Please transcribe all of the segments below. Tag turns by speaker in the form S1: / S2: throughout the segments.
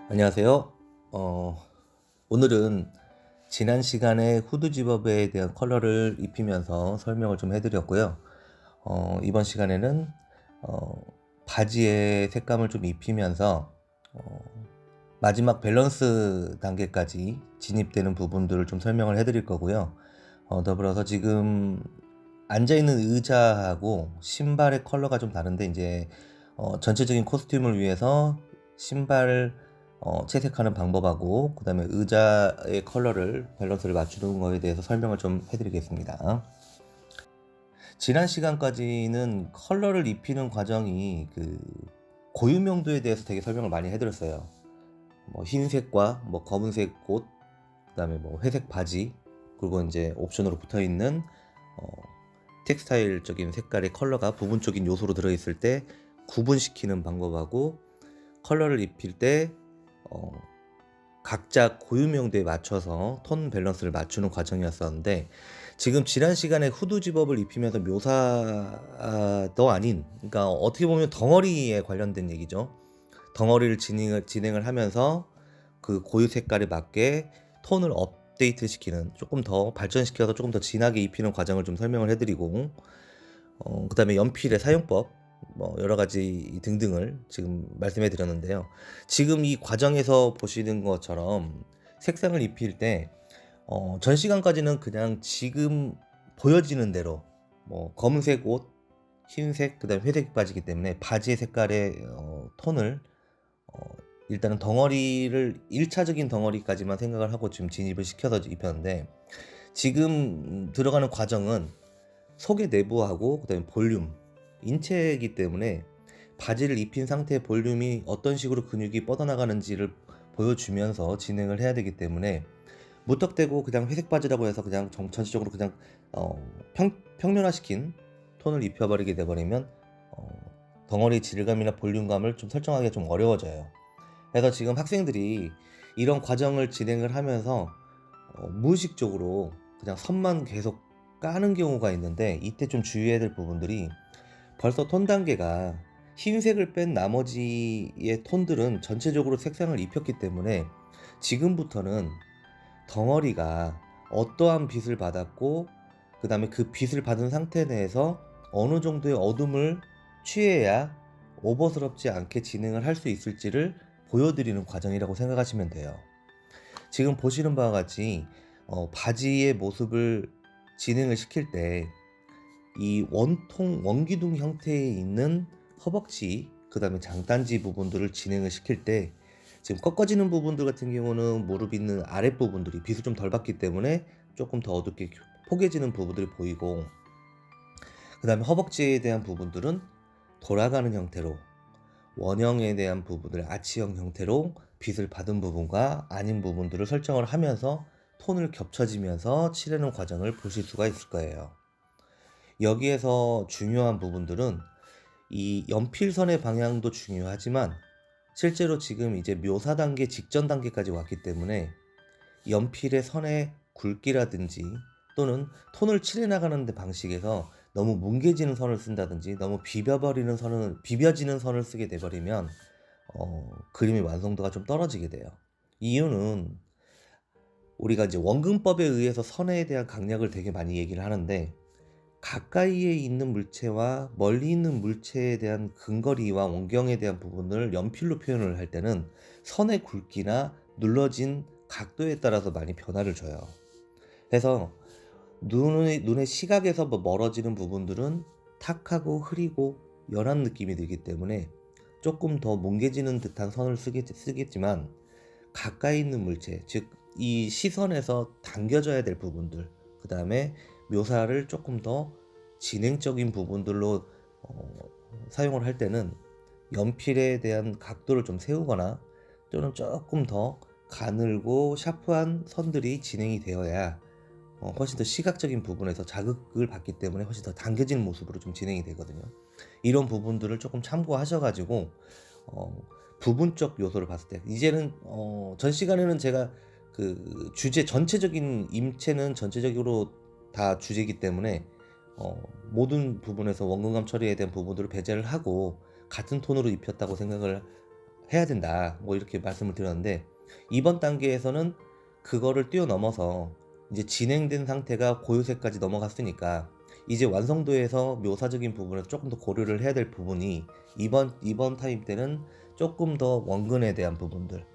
S1: 안녕하세요. 오늘은 지난 시간에 후드 집업에 대한 컬러를 입히면서 설명을 좀 해드렸고요. 이번 시간에는 어, 바지의 색감을 좀 입히면서 어, 마지막 밸런스 단계까지 진입되는 부분들을 좀 설명을 해드릴 거고요. 더불어서 지금 앉아있는 의자하고 신발의 컬러가 좀 다른데 이제 전체적인 코스튬을 위해서 신발을 채색하는 방법하고 그 다음에 의자의 컬러를 밸런스를 맞추는 거에 대해서 설명을 좀 해드리겠습니다. 지난 시간까지는 컬러를 입히는 과정이 그 고유명도에 대해서 되게 설명을 많이 해드렸어요. 뭐 흰색과 뭐 검은색 옷, 그다음에 뭐 회색 바지, 그리고 이제 옵션으로 붙어 있는 텍스타일적인 색깔의 컬러가 부분적인 요소로 들어있을 때 구분시키는 방법하고 컬러를 입힐 때 각자 고유명도에 맞춰서 톤 밸런스를 맞추는 과정이었었는데 지금 지난 시간에 후드 집업을 입히면서 묘사도 아닌, 그러니까 어떻게 보면 덩어리에 관련된 얘기죠. 덩어리를 진행을 하면서 그 고유 색깔에 맞게 톤을 업데이트 시키는, 조금 더 발전시켜서 조금 더 진하게 입히는 과정을 좀 설명을 해드리고, 그 다음에 연필의 사용법, 뭐 여러 가지 등등을 지금 말씀해 드렸는데요. 지금 이 과정에서 보시는 것처럼 색상을 입힐 때 전 시간까지는 그냥 지금 보여지는 대로 뭐 검은색 옷, 흰색, 그다음에 회색 바지기 때문에 바지의 색깔의 톤을 어, 일단은 덩어리를 1차적인 덩어리까지만 생각을 하고 지금 진입을 시켜서 입혔는데, 지금 들어가는 과정은 속의 내부하고 그다음에 볼륨, 인체이기 때문에 바지를 입힌 상태의 볼륨이 어떤 식으로 근육이 뻗어나가는지를 보여주면서 진행을 해야 되기 때문에 무턱대고 그냥 회색 바지라고 해서 그냥 전체적으로 그냥 평면화시킨 톤을 입혀버리게 돼버리면 덩어리 질감이나 볼륨감을 좀 설정하기가 좀 어려워져요. 그래서 지금 학생들이 이런 과정을 진행을 하면서 무의식적으로 그냥 선만 계속 까는 경우가 있는데, 이때 좀 주의해야 될 부분들이, 벌써 톤 단계가 흰색을 뺀 나머지의 톤들은 전체적으로 색상을 입혔기 때문에 지금부터는 덩어리가 어떠한 빛을 받았고 그 다음에 그 빛을 받은 상태 내에서 어느 정도의 어둠을 취해야 오버스럽지 않게 진행을 할 수 있을지를 보여드리는 과정이라고 생각하시면 돼요. 지금 보시는 바와 같이 바지의 모습을 진행을 시킬 때 이 원기둥 형태에 있는 허벅지, 그 다음에 장단지 부분들을 진행을 시킬 때 지금 꺾어지는 부분들 같은 경우는 무릎 있는 아랫부분들이 빛을 좀 덜 받기 때문에 조금 더 어둡게 포개지는 부분들이 보이고, 그 다음에 허벅지에 대한 부분들은 돌아가는 형태로, 원형에 대한 부분을 아치형 형태로 빛을 받은 부분과 아닌 부분들을 설정을 하면서 톤을 겹쳐지면서 칠하는 과정을 보실 수가 있을 거예요. 여기에서 중요한 부분들은 이 연필선의 방향도 중요하지만 실제로 지금 이제 묘사 단계 직전 단계까지 왔기 때문에 연필의 선의 굵기라든지 또는 톤을 칠해 나가는 방식에서 너무 뭉개지는 선을 쓴다든지 너무 비벼지는 선을 쓰게 돼버리면 그림의 완성도가 좀 떨어지게 돼요. 이유는 우리가 이제 원근법에 의해서 선에 대한 강약을 되게 많이 얘기를 하는데, 가까이에 있는 물체와 멀리 있는 물체에 대한 근거리와 원경에 대한 부분을 연필로 표현을 할 때는 선의 굵기나 눌러진 각도에 따라서 많이 변화를 줘요. 그래서 눈의 시각에서 멀어지는 부분들은 탁하고 흐리고 연한 느낌이 들기 때문에 조금 더 뭉개지는 듯한 선을 쓰겠지만, 가까이 있는 물체, 즉 이 시선에서 당겨져야 될 부분들, 그 다음에 묘사를 조금 더 진행적인 부분들로 사용을 할 때는 연필에 대한 각도를 좀 세우거나 또는 조금 더 가늘고 샤프한 선들이 진행이 되어야 훨씬 더 시각적인 부분에서 자극을 받기 때문에 훨씬 더 당겨지는 모습으로 좀 진행이 되거든요. 이런 부분들을 조금 참고하셔가지고 부분적 요소를 봤을 때, 이제는 전 시간에는 제가 그 주제 전체적인 임체는 전체적으로 다 주제이기 때문에 모든 부분에서 원근감 처리에 대한 부분들을 배제를 하고 같은 톤으로 입혔다고 생각을 해야 된다. 뭐 이렇게 말씀을 드렸는데 이번 단계에서는 그거를 뛰어넘어서 이제 진행된 상태가 고요세까지 넘어갔으니까 이제 완성도에서 묘사적인 부분에서 조금 더 고려를 해야 될 부분이 이번 타임 때는 조금 더 원근에 대한 부분들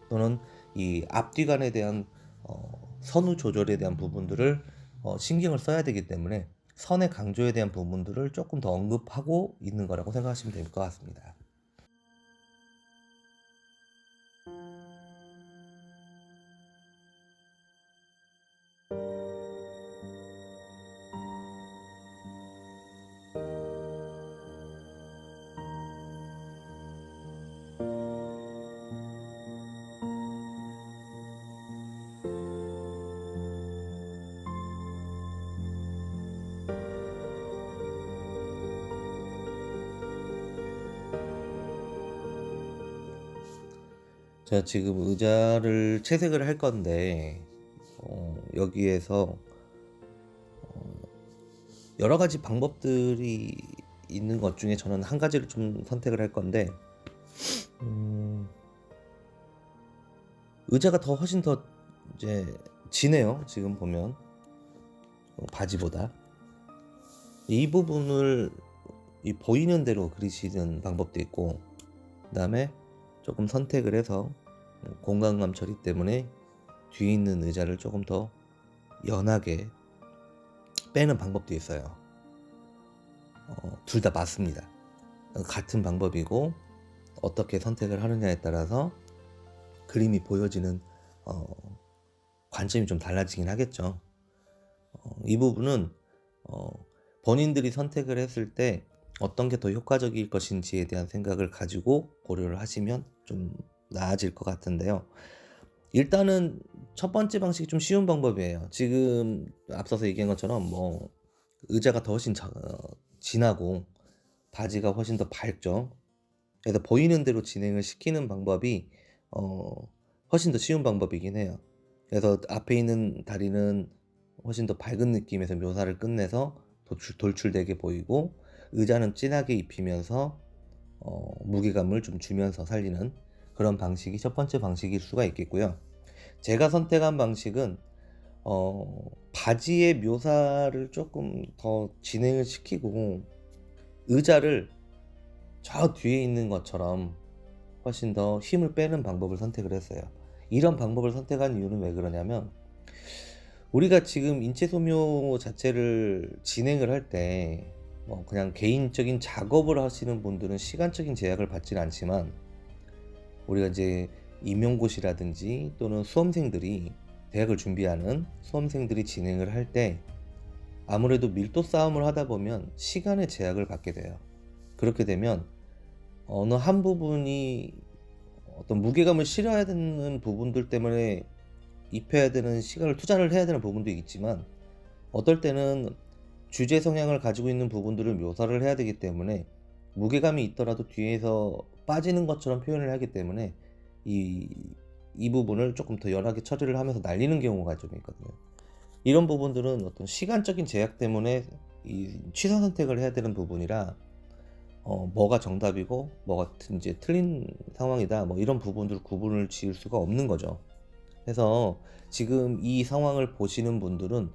S1: 또는 이 앞뒤간에 대한 선후 조절에 대한 부분들을 신경을 써야 되기 때문에 선의 강조에 대한 부분들을 조금 더 언급하고 있는 거라고 생각하시면 될 것 같습니다. 제가 지금 의자를 채색을 할 건데 여기에서 여러 가지 방법들이 있는 것 중에 저는 한 가지를 좀 선택을 할 건데 의자가 더 훨씬 더 이제 지네요. 지금 보면 바지보다 이 부분을 이 보이는 대로 그리시는 방법도 있고 그다음에 조금 선택을 해서 공간감 처리 때문에 뒤에 있는 의자를 조금 더 연하게 빼는 방법도 있어요. 둘 다 맞습니다. 같은 방법이고 어떻게 선택을 하느냐에 따라서 그림이 보여지는 관점이 좀 달라지긴 하겠죠. 이 부분은 본인들이 선택을 했을 때 어떤 게 더 효과적일 것인지에 대한 생각을 가지고 고려를 하시면 좀 나아질 것 같은데요. 일단은 첫 번째 방식이 좀 쉬운 방법이에요. 지금 앞서서 얘기한 것처럼 뭐 의자가 더 훨씬 진하고 바지가 훨씬 더 밝죠. 그래서 보이는 대로 진행을 시키는 방법이 훨씬 더 쉬운 방법이긴 해요. 그래서 앞에 있는 다리는 훨씬 더 밝은 느낌에서 묘사를 끝내서 돌출되게 보이고 의자는 진하게 입히면서 무게감을 좀 주면서 살리는 그런 방식이 첫 번째 방식일 수가 있겠고요. 제가 선택한 방식은 바지의 묘사를 조금 더 진행을 시키고 의자를 저 뒤에 있는 것처럼 훨씬 더 힘을 빼는 방법을 선택을 했어요. 이런 방법을 선택한 이유는 왜 그러냐면 우리가 지금 인체 소묘 자체를 진행을 할 때 뭐 그냥 개인적인 작업을 하시는 분들은 시간적인 제약을 받지는 않지만 우리가 이제 임용고시라든지 또는 수험생들이 대학을 준비하는 수험생들이 진행을 할 때 아무래도 밀도 싸움을 하다 보면 시간의 제약을 받게 돼요. 그렇게 되면 어느 한 부분이 어떤 무게감을 실어야 되는 부분들 때문에 입혀야 되는 시간을 투자를 해야 되는 부분도 있지만 어떨 때는 주제 성향을 가지고 있는 부분들을 묘사를 해야 되기 때문에 무게감이 있더라도 뒤에서 빠지는 것처럼 표현을 하기 때문에 이 부분을 조금 더 연하게 처리를 하면서 날리는 경우가 좀 있거든요. 이런 부분들은 어떤 시간적인 제약 때문에 이 취사 선택을 해야 되는 부분이라 뭐가 정답이고 뭐가 이제 틀린 상황이다 뭐 이런 부분들 구분을 지을 수가 없는 거죠. 그래서 지금 이 상황을 보시는 분들은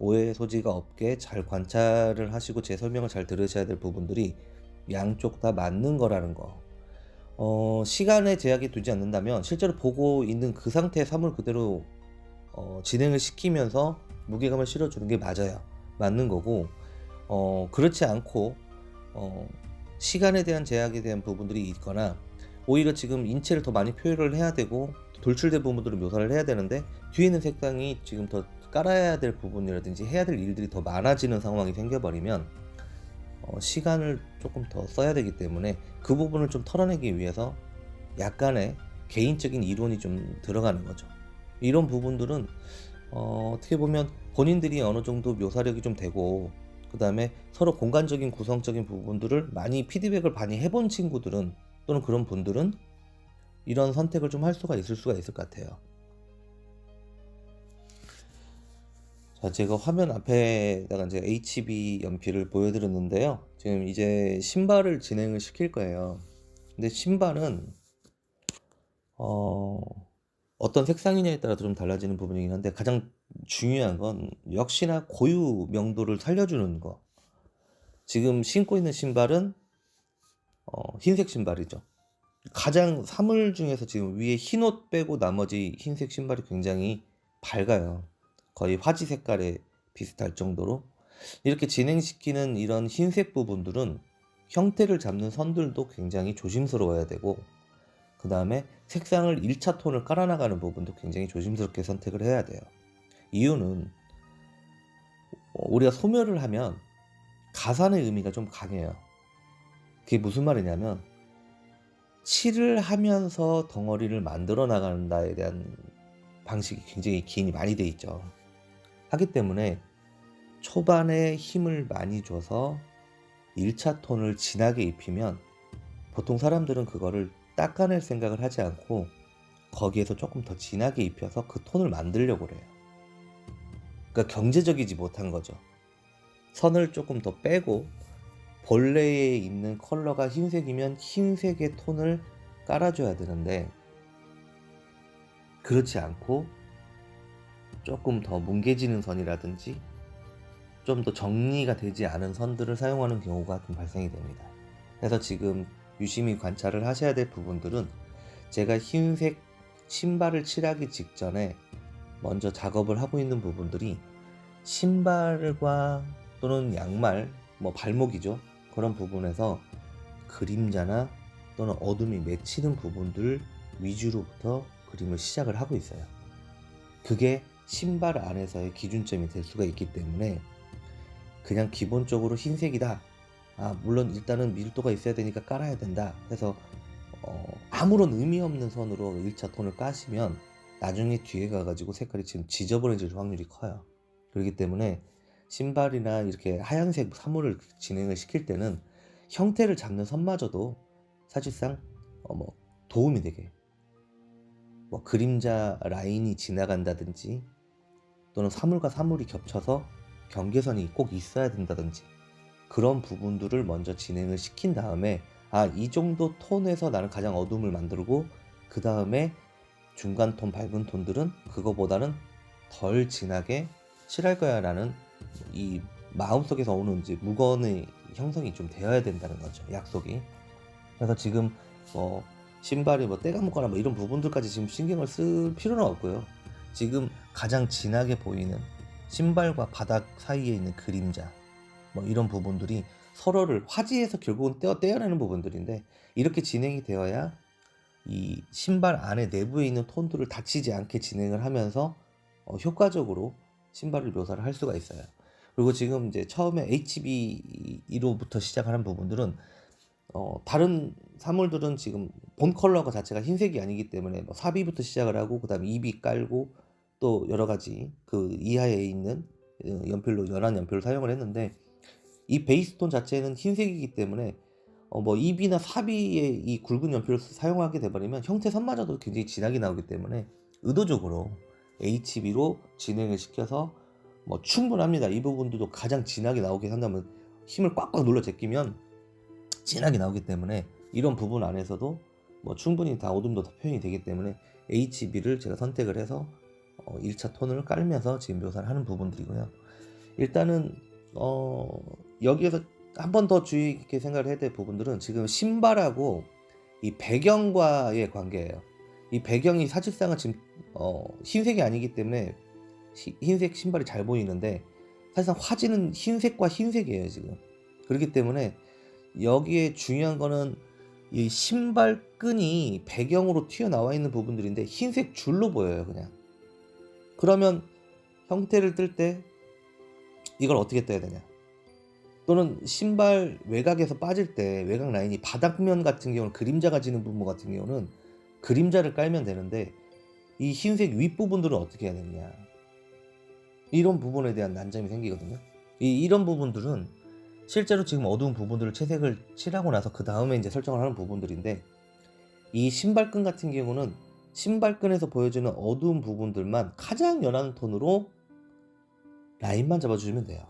S1: 오해 소지가 없게 잘 관찰을 하시고 제 설명을 잘 들으셔야 될 부분들이 양쪽 다 맞는 거라는 거. 시간에 제약이 두지 않는다면 실제로 보고 있는 그 상태의 사물 그대로 진행을 시키면서 무게감을 실어주는 게 맞아요. 맞는 거고 그렇지 않고 시간에 대한 제약에 대한 부분들이 있거나 오히려 지금 인체를 더 많이 표현을 해야 되고 돌출된 부분들을 묘사를 해야 되는데 뒤에 있는 색상이 지금 더 깔아야 될 부분이라든지 해야 될 일들이 더 많아지는 상황이 생겨버리면 시간을 조금 더 써야 되기 때문에 그 부분을 좀 털어내기 위해서 약간의 개인적인 이론이 좀 들어가는 거죠. 이런 부분들은 어떻게 보면 본인들이 어느 정도 묘사력이 좀 되고 그 다음에 서로 공간적인 구성적인 부분들을 많이 피드백을 많이 해본 친구들은 또는 그런 분들은 이런 선택을 좀 할 수가 있을 것 같아요. 자, 제가 화면 앞에다가 이제 HB 연필을 보여드렸는데요. 지금 이제 신발을 진행을 시킬 거예요. 근데 신발은 어 어떤 색상이냐에 따라서 좀 달라지는 부분이긴 한데 가장 중요한 건 역시나 고유 명도를 살려주는 거. 지금 신고 있는 신발은 흰색 신발이죠. 가장 사물 중에서 지금 위에 흰 옷 빼고 나머지 흰색 신발이 굉장히 밝아요. 거의 화지 색깔에 비슷할 정도로. 이렇게 진행시키는 이런 흰색 부분들은 형태를 잡는 선들도 굉장히 조심스러워야 되고, 그 다음에 색상을 1차 톤을 깔아나가는 부분도 굉장히 조심스럽게 선택을 해야 돼요. 이유는 우리가 소멸을 하면 가산의 의미가 좀 강해요. 그게 무슨 말이냐면 칠을 하면서 덩어리를 만들어 나간다에 대한 방식이 굉장히 기인이 많이 돼 있죠. 하기 때문에 초반에 힘을 많이 줘서 1차 톤을 진하게 입히면 보통 사람들은 그거를 닦아낼 생각을 하지 않고 거기에서 조금 더 진하게 입혀서 그 톤을 만들려고 그래요. 그러니까 경제적이지 못한 거죠. 선을 조금 더 빼고 본래에 있는 컬러가 흰색이면 흰색의 톤을 깔아줘야 되는데 그렇지 않고 조금 더 뭉개지는 선이라든지 좀 더 정리가 되지 않은 선들을 사용하는 경우가 좀 발생이 됩니다. 그래서 지금 유심히 관찰을 하셔야 될 부분들은 제가 흰색 신발을 칠하기 직전에 먼저 작업을 하고 있는 부분들이 신발과 또는 양말, 뭐 발목이죠. 그런 부분에서 그림자나 또는 어둠이 맺히는 부분들 위주로부터 그림을 시작을 하고 있어요. 그게 신발 안에서의 기준점이 될 수가 있기 때문에 그냥 기본적으로 흰색이다. 물론 일단은 밀도가 있어야 되니까 깔아야 된다. 해서 아무런 의미 없는 선으로 1차 톤을 까시면 나중에 뒤에 가가지고 색깔이 지금 지저분해질 확률이 커요. 그렇기 때문에 신발이나 이렇게 하얀색 사물을 진행을 시킬 때는 형태를 잡는 선마저도 사실상 뭐 도움이 되게 뭐 그림자 라인이 지나간다든지 또는 사물과 사물이 겹쳐서 경계선이 꼭 있어야 된다든지 그런 부분들을 먼저 진행을 시킨 다음에 이 정도 톤에서 나는 가장 어둠을 만들고 그 다음에 중간 톤 밝은 톤들은 그거보다는 덜 진하게 칠할 거야 라는 이 마음속에서 오는 이제 무건의 형성이 좀 되어야 된다는 거죠. 약속이. 그래서 지금 신발이 때가 묻거나 이런 부분들까지 지금 신경을 쓸 필요는 없고요. 지금 가장 진하게 보이는 신발과 바닥 사이에 있는 그림자 이런 부분들이 서로를 화지에서 결국은 떼어내는 부분들인데 이렇게 진행이 되어야 이 신발 안에 내부에 있는 톤들을 다치지 않게 진행을 하면서 효과적으로 신발을 묘사를 할 수가 있어요. 그리고 지금 이제 처음에 HB2로부터 시작하는 부분들은 다른 사물들은 지금 본 컬러가 자체가 흰색이 아니기 때문에 사비부터 시작을 하고 그 다음에 2비 깔고 또 여러 가지 그 이하에 있는 연필로 연한 연필을 사용을 했는데 이 베이스톤 자체는 흰색이기 때문에 2비나 4비의 이 굵은 연필을 사용하게 돼버리면 형태 선마저도 굉장히 진하게 나오기 때문에 의도적으로 HB로 진행을 시켜서 충분합니다. 이 부분들도 가장 진하게 나오게 한다면 힘을 꽉꽉 눌러 제끼면 진하게 나오기 때문에 이런 부분 안에서도 충분히 다 어둠도 다 표현이 되기 때문에 HB를 제가 선택을 해서 1차 톤을 깔면서 지금 묘사를 하는 부분들이고요. 일단은 여기에서 한 번 더 주의 깊게 생각을 해야 될 부분들은 지금 신발하고 이 배경과의 관계예요. 이 배경이 사실상은 지금 흰색이 아니기 때문에 흰색 신발이 잘 보이는데 사실상 화지는 흰색과 흰색이에요 지금. 그렇기 때문에 여기에 중요한 거는 이 신발끈이 배경으로 튀어나와 있는 부분들인데 흰색 줄로 보여요 그냥. 그러면 형태를 뜰 때 이걸 어떻게 떠야 되냐, 또는 신발 외곽에서 빠질 때 외곽 라인이 바닥면 같은 경우는 그림자가 지는 부분 같은 경우는 그림자를 깔면 되는데 이 흰색 윗부분들은 어떻게 해야 되느냐, 이런 부분에 대한 난점이 생기거든요. 이런 부분들은 실제로 지금 어두운 부분들을 채색을 칠하고 나서 그 다음에 이제 설정을 하는 부분들인데 이 신발끈 같은 경우는 신발끈에서 보여주는 어두운 부분들만 가장 연한 톤으로 라인만 잡아주시면 돼요.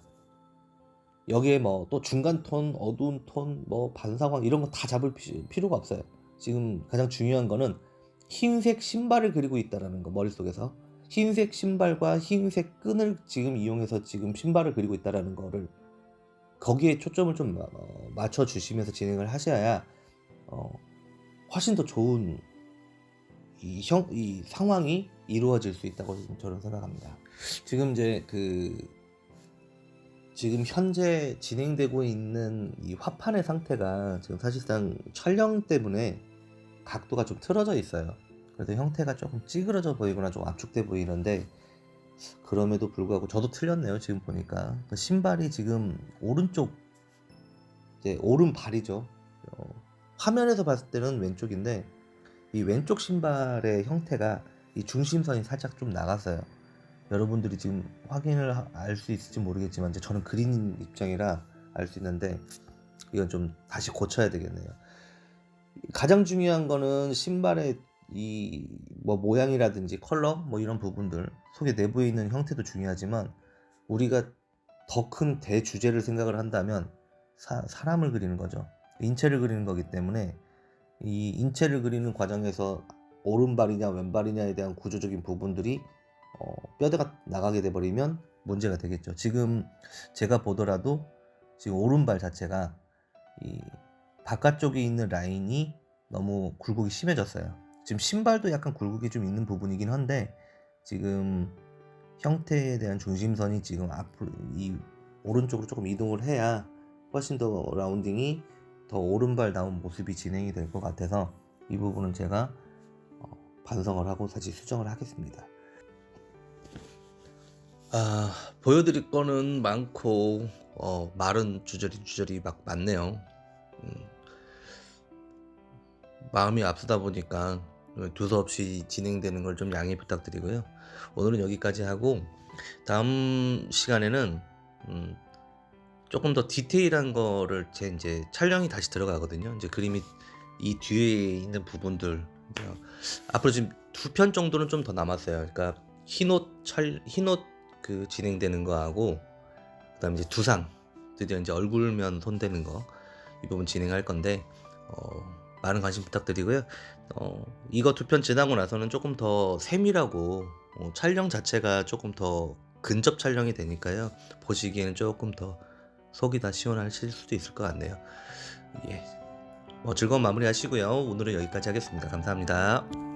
S1: 여기에 또 중간 톤, 어두운 톤, 반사광 이런 거 다 잡을 필요가 없어요. 지금 가장 중요한 거는 흰색 신발을 그리고 있다라는 거 머릿속에서. 흰색 신발과 흰색 끈을 지금 이용해서 지금 신발을 그리고 있다라는 거를 거기에 초점을 좀 맞춰 주시면서 진행을 하셔야 어 훨씬 더 좋은 이 상황이 이루어질 수 있다고 저는 생각합니다. 지금 이제 지금 현재 진행되고 있는 이 화판의 상태가 지금 사실상 촬영 때문에 각도가 좀 틀어져 있어요. 그래서 형태가 조금 찌그러져 보이거나 좀 압축돼 보이는데, 그럼에도 불구하고 저도 틀렸네요. 지금 보니까 신발이 지금 오른쪽, 이제 오른발이죠. 화면에서 봤을 때는 왼쪽인데 이 왼쪽 신발의 형태가 이 중심선이 살짝 좀 나갔어요. 여러분들이 지금 확인을 알 수 있을지 모르겠지만 이제 저는 그린 입장이라 알 수 있는데 이건 좀 다시 고쳐야 되겠네요. 가장 중요한 거는 신발의 이 모양이라든지 컬러 이런 부분들, 속에 내부에 있는 형태도 중요하지만 우리가 더 큰 대주제를 생각을 한다면 사람을 그리는 거죠. 인체를 그리는 거기 때문에 이 인체를 그리는 과정에서 오른발이냐 왼발이냐에 대한 구조적인 부분들이 뼈대가 나가게 돼버리면 문제가 되겠죠. 지금 제가 보더라도 지금 오른발 자체가 이 바깥쪽에 있는 라인이 너무 굴곡이 심해졌어요. 지금 신발도 약간 굴곡이 좀 있는 부분이긴 한데 지금 형태에 대한 중심선이 지금 앞으로 이 오른쪽으로 조금 이동을 해야 훨씬 더 라운딩이 더 오른발다운 모습이 진행이 될 것 같아서 이 부분은 제가 반성을 하고 다시 수정을 하겠습니다. 보여드릴 거는 많고 말은 주저리 막 많네요. 마음이 앞서다 보니까 두서없이 진행되는 걸 좀 양해 부탁드리고요. 오늘은 여기까지 하고 다음 시간에는 조금 더 디테일한 거를 이제 촬영이 다시 들어가거든요. 이제 그림이 이 뒤에 있는 부분들 앞으로 지금 2편 정도는 좀 더 남았어요. 그러니까 흰옷 그 진행되는 거하고 그다음에 이제 두상 드디어 이제 얼굴면 손대는 거 이 부분 진행할 건데 많은 관심 부탁드리고요. 이거 2편 지나고 나서는 조금 더 세밀하고 촬영 자체가 조금 더 근접 촬영이 되니까요. 보시기에는 조금 더 속이 다 시원하실 수도 있을 것 같네요. 예. 즐거운 마무리 하시고요. 오늘은 여기까지 하겠습니다. 감사합니다.